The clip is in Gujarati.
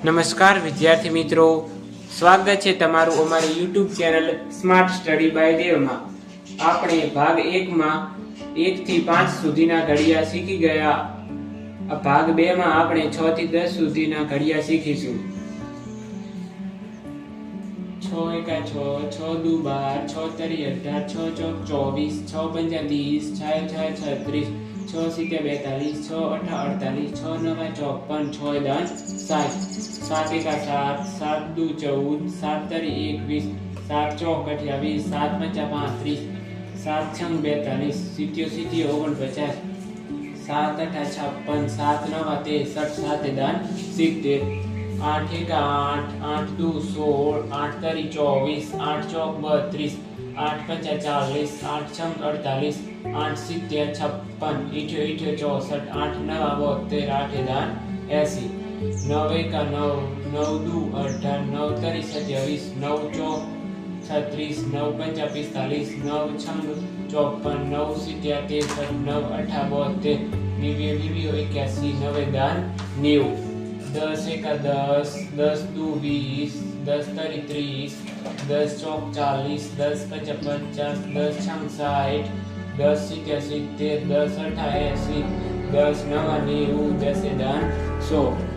નમસ્કાર વિદ્યાર્થી મિત્રો, સ્વાગત છે તમારું અમારી YouTube channel smart study by દેવમાં. આપણે ભાગ 1 માં 1 થી 5 સુધીના ઘડિયા શીખી ગયા. ભાગ 2 માં આપણે 6 થી 10 સુધીના ઘડિયા શીખીશું. 6 એકા 6, 6 દુ 12, 6 તરી 18, 6 ચોક 24, 6 પંચા 30, 6 6 36, 6 સિત્તે 42, 6 અઠા 48, 6 નવા 54, 6 દાન 60, 7 એકા 7, 7 દુ 14, 7 તરી 21, 7 ચોક 28, 7 પંચા 35, 7 છંગ 42, સિત્યો 49, 7 અઠા 56, 7 નવા 63, 7 દાન 70, 8 એકા 8, 8 દુ 16, 8 તરી 24, 8 ચોક 32, 8 પંચા 40, 8 છંગ 48, 8 સિત્તેર 56, 8 64, 8 નવા 72, 8 દાન 80, 9 એકા 9, 9 દુ 18, 9 તરી 27, 9 ચોક 36, 9 પંચા 45, 9 છંગ 54, 9 સિત્તેર 63, 9 અઠા 72, 81, 9 દાન 90, 10 એકા 10, 10 દુ 20, 10 તરી 30, 10 ચોક 40, 10 પંચા 50, 10 છંગ 60, 10 સિત્તેર 70, 10 અઠા 80, 10 નવા 90, 10 દાન 100.